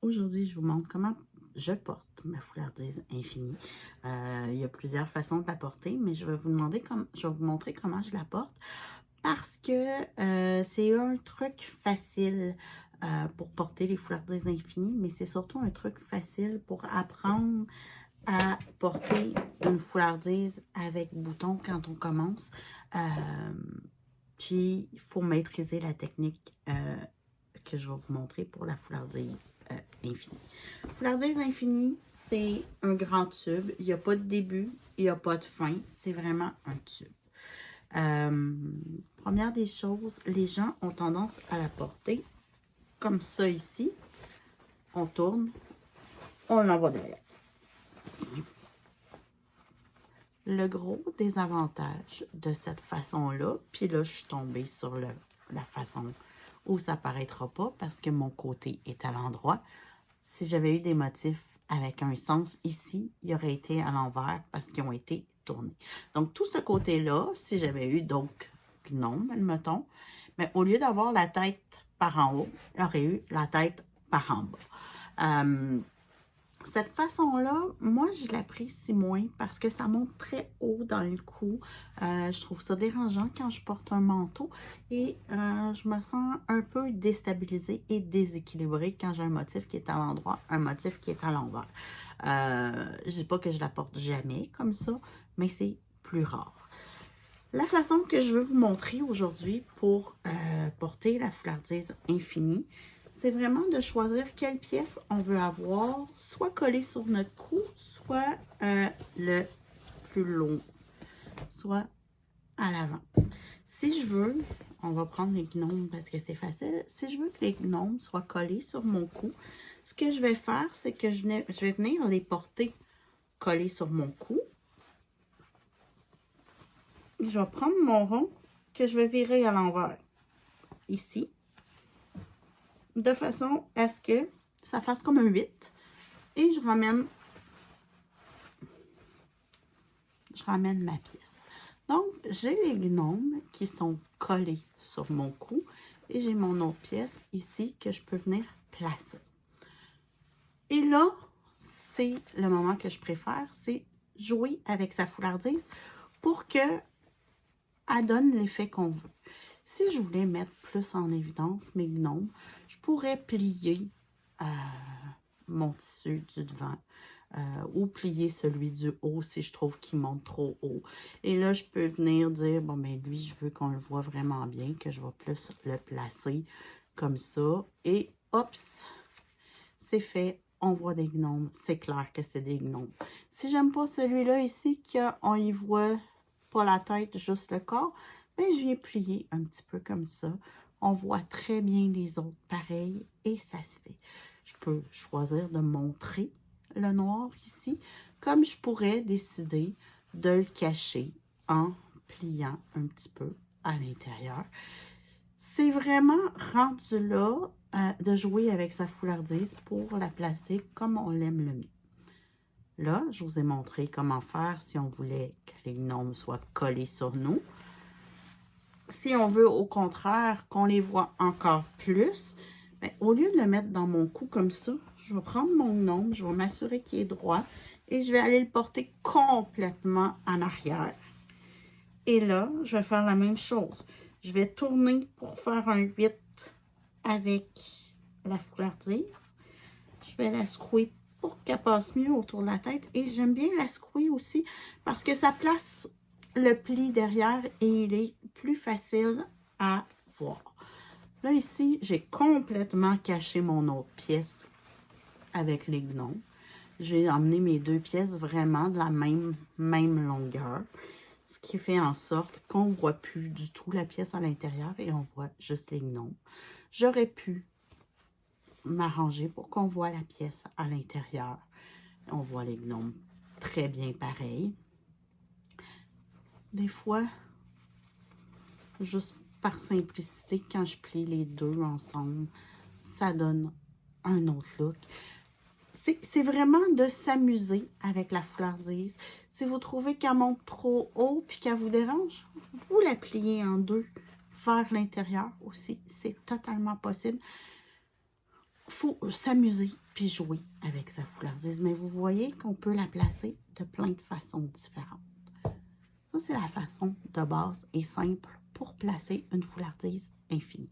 Aujourd'hui, je vous montre comment je porte ma foulardise infinie. Il y a plusieurs façons de la porter, mais je vais vous montrer comment je la porte parce que c'est un truc facile pour porter les foulardises infinies, mais c'est surtout un truc facile pour apprendre à porter une foulardise avec bouton quand on commence. Puis, il faut maîtriser la technique que je vais vous montrer pour la foulardise infinie. Foulardise infinie, c'est un grand tube. Il n'y a pas de début, il n'y a pas de fin. C'est vraiment un tube. Première des choses, les gens ont tendance à la porter comme ça ici. On tourne, on l'envoie derrière. Le gros désavantage de cette façon-là, puis là, je suis tombée sur la façon où ça paraîtra pas parce que mon côté est à l'endroit. Si j'avais eu des motifs avec un sens ici, il aurait été à l'envers parce qu'ils ont été tournés. Donc, tout ce côté-là, si j'avais eu d'autres gnomes, admettons, mais au lieu d'avoir la tête par en haut, il aurait eu la tête par en bas. Cette façon-là, moi, je l'apprécie moins parce que ça monte très haut dans le cou. Je trouve ça dérangeant quand je porte un manteau et je me sens un peu déstabilisée et déséquilibrée quand j'ai un motif qui est à l'endroit, un motif qui est à l'envers. Je dis pas que je la porte jamais comme ça, mais c'est plus rare. La façon que je veux vous montrer aujourd'hui pour porter la foulardise infinie, c'est vraiment de choisir quelle pièce on veut avoir, soit collée sur notre cou, soit le plus long, soit à l'avant. Si je veux, on va prendre les gnomes parce que c'est facile. Si je veux que les gnomes soient collés sur mon cou, ce que je vais faire, c'est que je vais venir les porter collés sur mon cou. Je vais prendre mon rond que je vais virer à l'envers, ici, de façon à ce que ça fasse comme un 8. Et je ramène ma pièce. Donc, j'ai les gnomes qui sont collés sur mon cou et j'ai mon autre pièce ici que je peux venir placer. Et là, c'est le moment que je préfère, c'est jouer avec sa foulardise pour que elle donne l'effet qu'on veut. Si je voulais mettre plus en évidence mes gnomes, je pourrais plier mon tissu du devant ou plier celui du haut si je trouve qu'il monte trop haut. Et là, je peux venir dire, bon, ben lui, je veux qu'on le voit vraiment bien, que je vais plus le placer comme ça. Et, oups, c'est fait. On voit des gnomes. C'est clair que c'est des gnomes. Si j'aime pas celui-là ici, qu'on y voit pas la tête, juste le corps, ben, je viens plier un petit peu comme ça. On voit très bien les autres pareils et ça se fait. Je peux choisir de montrer le noir ici, comme je pourrais décider de le cacher en pliant un petit peu à l'intérieur. C'est vraiment rendu là de jouer avec sa foulardise pour la placer comme on l'aime le mieux. Là, je vous ai montré comment faire si on voulait que les gnomes soient collés sur nous. Si on veut au contraire qu'on les voit encore plus, bien, au lieu de le mettre dans mon cou comme ça, je vais prendre mon gnome, je vais m'assurer qu'il est droit et je vais aller le porter complètement en arrière. Et là, je vais faire la même chose. Je vais tourner pour faire un 8 avec la foulardise. Je vais la secouer pour qu'elle passe mieux autour de la tête. Et j'aime bien la secouer aussi parce que ça place le pli derrière et il est plus facile à voir. Là, ici, j'ai complètement caché mon autre pièce avec les gnomes. J'ai emmené mes deux pièces vraiment de la même longueur. Ce qui fait en sorte qu'on ne voit plus du tout la pièce à l'intérieur et on voit juste les gnomes. J'aurais pu m'arranger pour qu'on voit la pièce à l'intérieur. On voit les gnomes très bien pareil. Des fois, juste par simplicité, quand je plie les deux ensemble, ça donne un autre look. C'est vraiment de s'amuser avec la foulardise. Si vous trouvez qu'elle monte trop haut puis qu'elle vous dérange, vous la pliez en deux vers l'intérieur aussi. C'est totalement possible. faut s'amuser puis jouer avec sa foulardise. Mais vous voyez qu'on peut la placer de plein de façons différentes. Ça, c'est la façon de base et simple pour placer une foulardise infinie.